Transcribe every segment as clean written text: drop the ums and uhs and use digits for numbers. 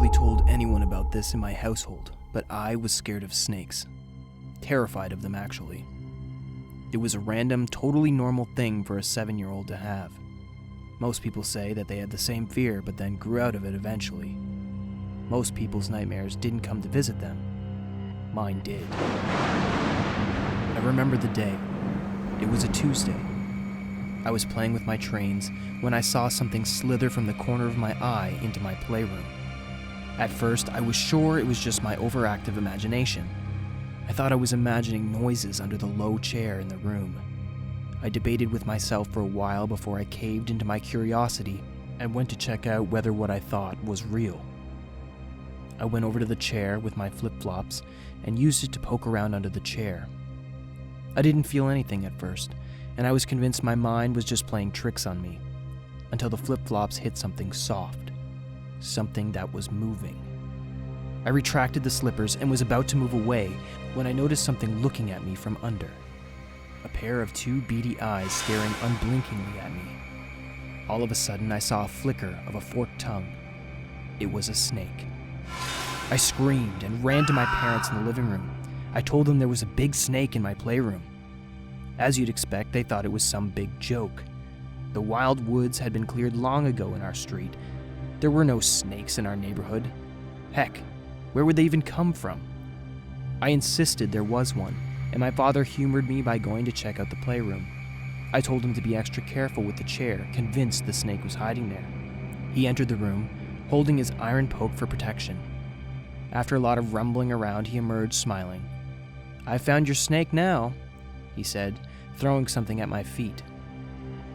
really told anyone about this in my household, but I was scared of snakes. Terrified of them, actually. It was a random, totally normal thing for a 7-year-old to have. Most people say that they had the same fear, but then grew out of it eventually. Most people's nightmares didn't come to visit them. Mine did. I remember the day. It was a Tuesday. I was playing with my trains when I saw something slither from the corner of my eye into my playroom. At first, I was sure it was just my overactive imagination. I thought I was imagining noises under the low chair in the room. I debated with myself for a while before I caved into my curiosity and went to check out whether what I thought was real. I went over to the chair with my flip-flops and used it to poke around under the chair. I didn't feel anything at first, and I was convinced my mind was just playing tricks on me, until the flip-flops hit something soft, something that was moving. I retracted the slippers and was about to move away when I noticed something looking at me from under. A pair of 2 beady eyes staring unblinkingly at me. All of a sudden, I saw a flicker of a forked tongue. It was a snake. I screamed and ran to my parents in the living room. I told them there was a big snake in my playroom. As you'd expect, they thought it was some big joke. The wild woods had been cleared long ago in our street. There were no snakes in our neighborhood. Heck, where would they even come from? I insisted there was one, and my father humored me by going to check out the playroom. I told him to be extra careful with the chair, convinced the snake was hiding there. He entered the room, holding his iron poke for protection. After a lot of rumbling around, he emerged smiling. "I found your snake now," he said, throwing something at my feet.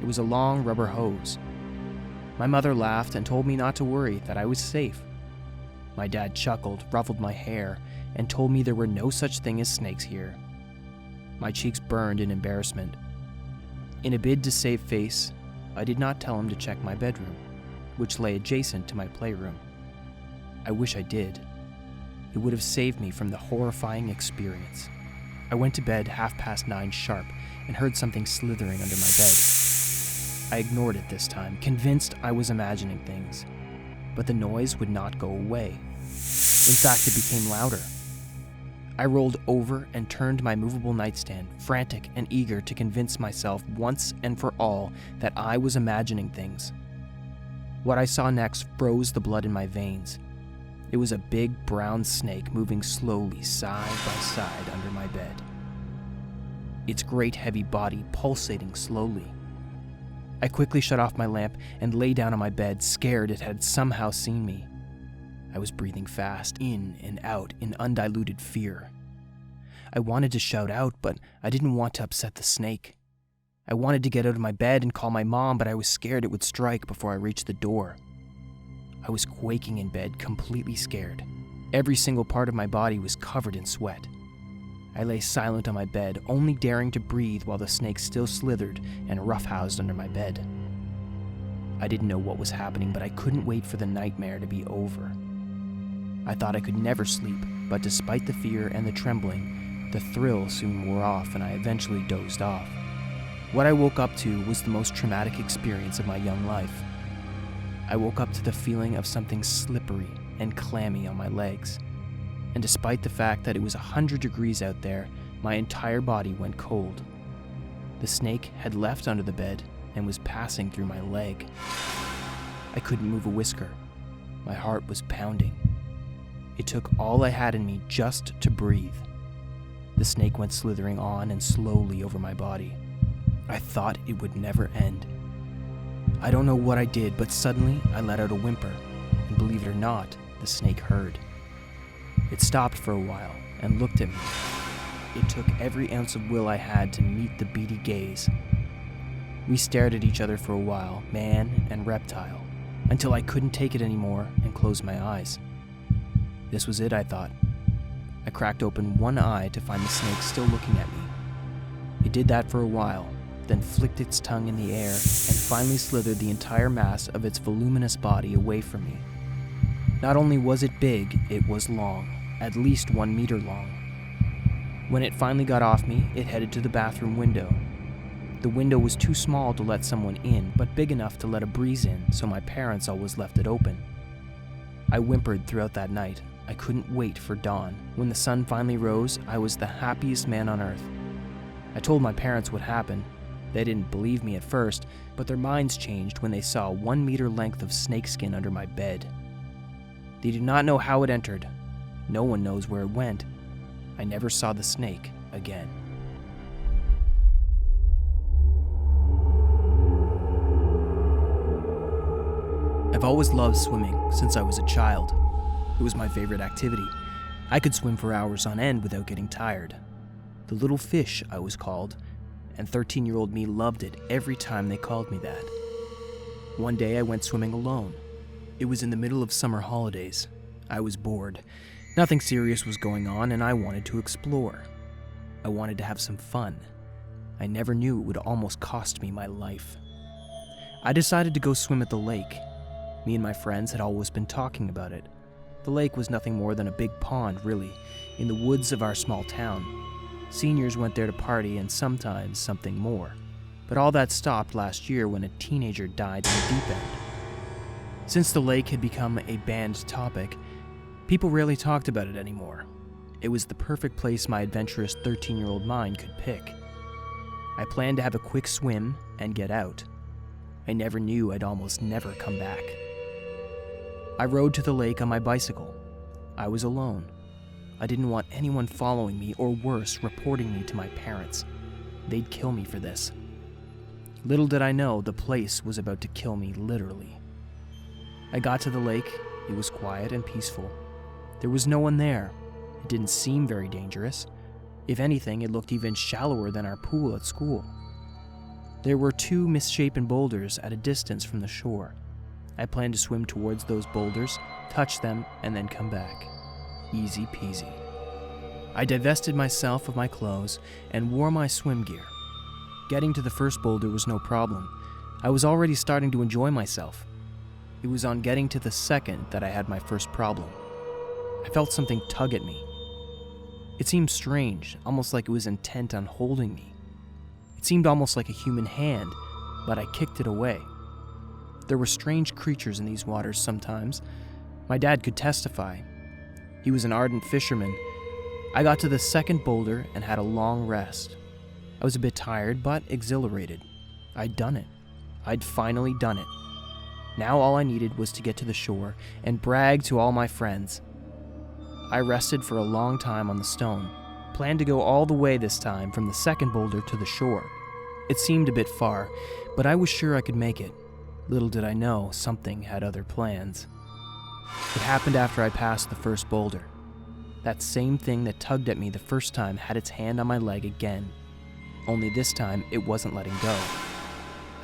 It was a long rubber hose. My mother laughed and told me not to worry, that I was safe. My dad chuckled, ruffled my hair, and told me there were no such thing as snakes here. My cheeks burned in embarrassment. In a bid to save face, I did not tell him to check my bedroom, which lay adjacent to my playroom. I wish I did. It would have saved me from the horrifying experience. I went to bed 9:30 sharp and heard something slithering under my bed. I ignored it this time, convinced I was imagining things. But the noise would not go away. In fact, it became louder. I rolled over and turned my movable nightstand, frantic and eager to convince myself once and for all that I was imagining things. What I saw next froze the blood in my veins. It was a big brown snake moving slowly side by side under my bed. Its great heavy body pulsating slowly. I quickly shut off my lamp and lay down on my bed, scared it had somehow seen me. I was breathing fast, in and out, in undiluted fear. I wanted to shout out, but I didn't want to upset the snake. I wanted to get out of my bed and call my mom, but I was scared it would strike before I reached the door. I was quaking in bed, completely scared. Every single part of my body was covered in sweat. I lay silent on my bed, only daring to breathe while the snake still slithered and roughhoused under my bed. I didn't know what was happening, but I couldn't wait for the nightmare to be over. I thought I could never sleep, but despite the fear and the trembling, the thrill soon wore off and I eventually dozed off. What I woke up to was the most traumatic experience of my young life. I woke up to the feeling of something slippery and clammy on my legs. And despite the fact that it was 100 degrees out there, my entire body went cold. The snake had left under the bed and was passing through my leg. I couldn't move a whisker. My heart was pounding. It took all I had in me just to breathe. The snake went slithering on and slowly over my body. I thought it would never end. I don't know what I did, but suddenly I let out a whimper, and believe it or not, the snake heard. It stopped for a while and looked at me. It took every ounce of will I had to meet the beady gaze. We stared at each other for a while, man and reptile, until I couldn't take it anymore and closed my eyes. This was it, I thought. I cracked open one eye to find the snake still looking at me. It did that for a while, then flicked its tongue in the air and finally slithered the entire mass of its voluminous body away from me. Not only was it big, it was long, at least 1 meter long. When it finally got off me, it headed to the bathroom window. The window was too small to let someone in, but big enough to let a breeze in, so my parents always left it open. I whimpered throughout that night. I couldn't wait for dawn. When the sun finally rose, I was the happiest man on earth. I told my parents what happened. They didn't believe me at first, but their minds changed when they saw a 1 meter length of snakeskin under my bed. They do not know how it entered. No one knows where it went. I never saw the snake again. I've always loved swimming since I was a child. It was my favorite activity. I could swim for hours on end without getting tired. The little fish, I was called, and 13-year-old me loved it every time they called me that. One day I went swimming alone. It was in the middle of summer holidays. I was bored. Nothing serious was going on, and I wanted to explore. I wanted to have some fun. I never knew it would almost cost me my life. I decided to go swim at the lake. Me and my friends had always been talking about it. The lake was nothing more than a big pond, really, in the woods of our small town. Seniors went there to party and sometimes something more. But all that stopped last year when a teenager died in the deep end. Since the lake had become a banned topic, people rarely talked about it anymore. It was the perfect place my adventurous 13-year-old mind could pick. I planned to have a quick swim and get out. I never knew I'd almost never come back. I rode to the lake on my bicycle. I was alone. I didn't want anyone following me, or worse, reporting me to my parents. They'd kill me for this. Little did I know the place was about to kill me, literally. I got to the lake. It was quiet and peaceful. There was no one there. It didn't seem very dangerous. If anything, it looked even shallower than our pool at school. There were 2 misshapen boulders at a distance from the shore. I planned to swim towards those boulders, touch them, and then come back. Easy peasy. I divested myself of my clothes and wore my swim gear. Getting to the first boulder was no problem. I was already starting to enjoy myself. It was on getting to the second that I had my first problem. I felt something tug at me. It seemed strange, almost like it was intent on holding me. It seemed almost like a human hand, but I kicked it away. There were strange creatures in these waters sometimes. My dad could testify. He was an ardent fisherman. I got to the second boulder and had a long rest. I was a bit tired, but exhilarated. I'd done it. I'd finally done it. Now all I needed was to get to the shore and brag to all my friends. I rested for a long time on the stone, planned to go all the way this time from the second boulder to the shore. It seemed a bit far, but I was sure I could make it. Little did I know, something had other plans. It happened after I passed the first boulder. That same thing that tugged at me the first time had its hand on my leg again. Only this time, it wasn't letting go.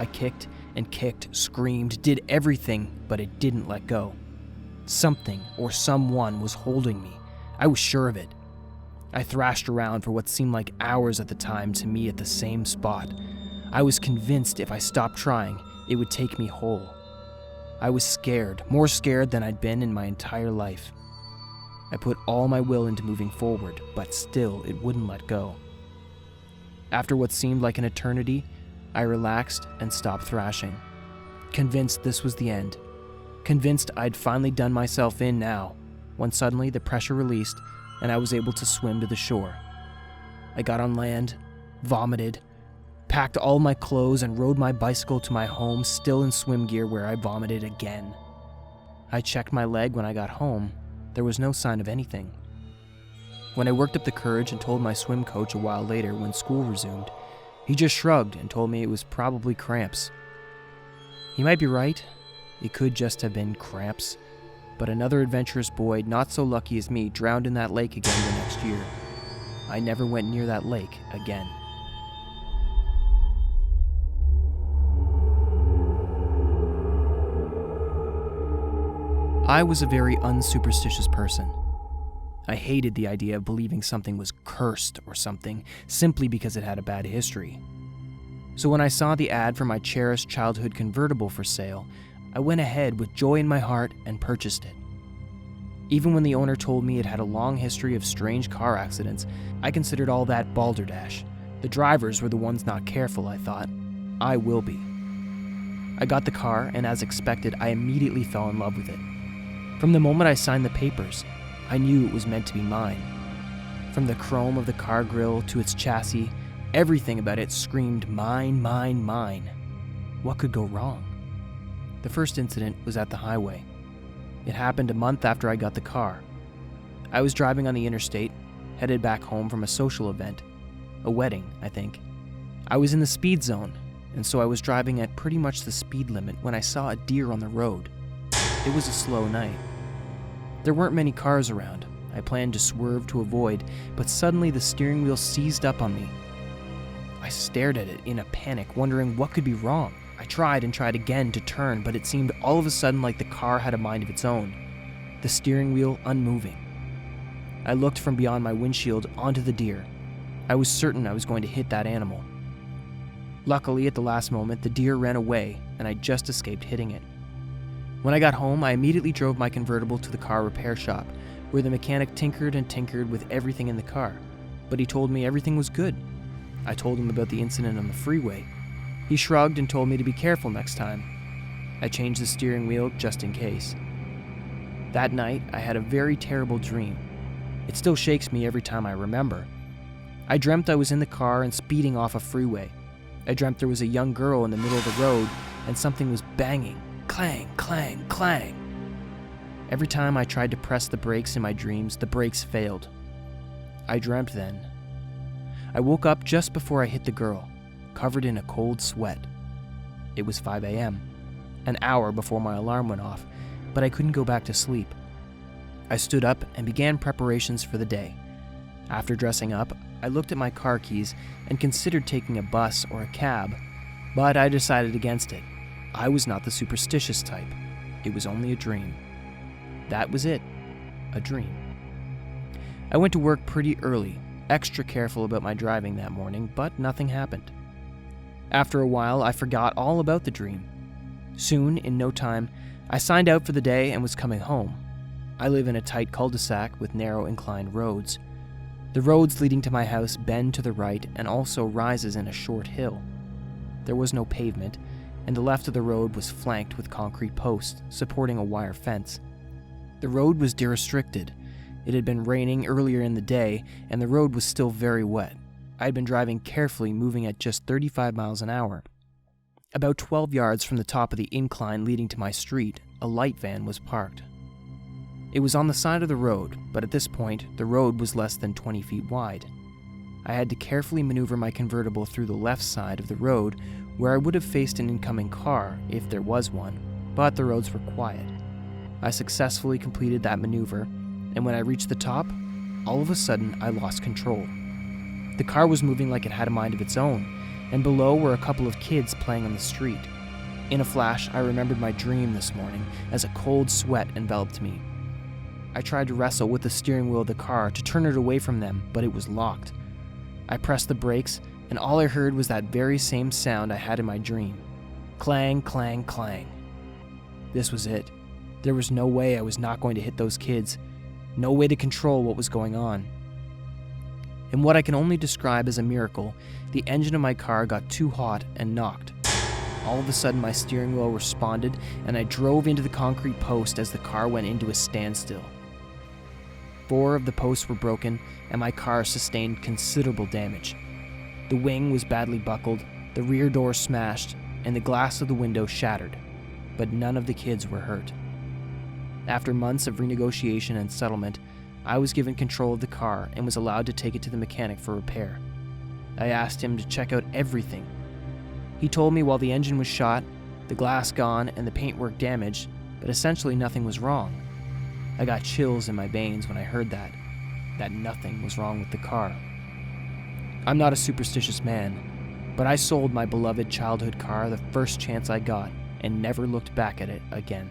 I kicked and kicked, screamed, did everything, but it didn't let go. Something or someone was holding me. I was sure of it. I thrashed around for what seemed like hours at the time to me at the same spot. I was convinced if I stopped trying, it would take me whole. I was scared, more scared than I'd been in my entire life. I put all my will into moving forward, but still it wouldn't let go. After what seemed like an eternity, I relaxed and stopped thrashing, convinced this was the end, convinced I'd finally done myself in now, when suddenly the pressure released and I was able to swim to the shore. I got on land, vomited, packed all my clothes and rode my bicycle to my home still in swim gear where I vomited again. I checked my leg when I got home. There was no sign of anything. When I worked up the courage and told my swim coach a while later when school resumed, he just shrugged and told me it was probably cramps. He might be right. It could just have been cramps. But another adventurous boy, not so lucky as me, drowned in that lake again the next year. I never went near that lake again. I was a very unsuperstitious person. I hated the idea of believing something was cursed or something simply because it had a bad history. So when I saw the ad for my cherished childhood convertible for sale, I went ahead with joy in my heart and purchased it. Even when the owner told me it had a long history of strange car accidents, I considered all that balderdash. The drivers were the ones not careful, I thought. I will be. I got the car, and as expected, I immediately fell in love with it. From the moment I signed the papers, I knew it was meant to be mine. From the chrome of the car grille to its chassis, everything about it screamed mine, mine, mine. What could go wrong? The first incident was at the highway. It happened a month after I got the car. I was driving on the interstate, headed back home from a social event. A wedding, I think. I was in the speed zone, and so I was driving at pretty much the speed limit when I saw a deer on the road. It was a slow night. There weren't many cars around. I planned to swerve to avoid, but suddenly the steering wheel seized up on me. I stared at it in a panic, wondering what could be wrong. I tried and tried again to turn, but it seemed all of a sudden like the car had a mind of its own, the steering wheel unmoving. I looked from beyond my windshield onto the deer. I was certain I was going to hit that animal. Luckily, at the last moment, the deer ran away, and I just escaped hitting it. When I got home, I immediately drove my convertible to the car repair shop, where the mechanic tinkered and tinkered with everything in the car, but he told me everything was good. I told him about the incident on the freeway. He shrugged and told me to be careful next time. I changed the steering wheel just in case. That night, I had a very terrible dream. It still shakes me every time I remember. I dreamt I was in the car and speeding off a freeway. I dreamt there was a young girl in the middle of the road and something was banging. Clang, clang, clang. Every time I tried to press the brakes in my dreams, the brakes failed. I dreamt then. I woke up just before I hit the girl, covered in a cold sweat. It was 5 a.m., an hour before my alarm went off, but I couldn't go back to sleep. I stood up and began preparations for the day. After dressing up, I looked at my car keys and considered taking a bus or a cab, but I decided against it. I was not the superstitious type. It was only a dream. That was it, a dream. I went to work pretty early, extra careful about my driving that morning, but nothing happened. After a while, I forgot all about the dream. Soon, in no time, I signed out for the day and was coming home. I live in a tight cul-de-sac with narrow inclined roads. The roads leading to my house bend to the right and also rises in a short hill. There was no pavement, and the left of the road was flanked with concrete posts supporting a wire fence. The road was derestricted. It had been raining earlier in the day, and the road was still very wet. I had been driving carefully, moving at just 35 miles an hour. About 12 yards from the top of the incline leading to my street, a light van was parked. It was on the side of the road, but at this point, the road was less than 20 feet wide. I had to carefully maneuver my convertible through the left side of the road, where I would have faced an incoming car if there was one, but the roads were quiet. I successfully completed that maneuver, and when I reached the top, all of a sudden I lost control. The car was moving like it had a mind of its own, and below were a couple of kids playing on the street. In a flash, I remembered my dream this morning as a cold sweat enveloped me. I tried to wrestle with the steering wheel of the car to turn it away from them, but it was locked. I pressed the brakes, and all I heard was that very same sound I had in my dream. Clang, clang, clang. This was it. There was no way I was not going to hit those kids. No way to control what was going on. In what I can only describe as a miracle, the engine of my car got too hot and knocked. All of a sudden, my steering wheel responded, and I drove into the concrete post as the car went into a standstill. 4 of the posts were broken, and my car sustained considerable damage. The wing was badly buckled, the rear door smashed, and the glass of the window shattered, but none of the kids were hurt. After months of renegotiation and settlement, I was given control of the car and was allowed to take it to the mechanic for repair. I asked him to check out everything. He told me while the engine was shot, the glass gone, and the paintwork damaged, but essentially nothing was wrong. I got chills in my veins when I heard that nothing was wrong with the car. I'm not a superstitious man, but I sold my beloved childhood car the first chance I got and never looked back at it again.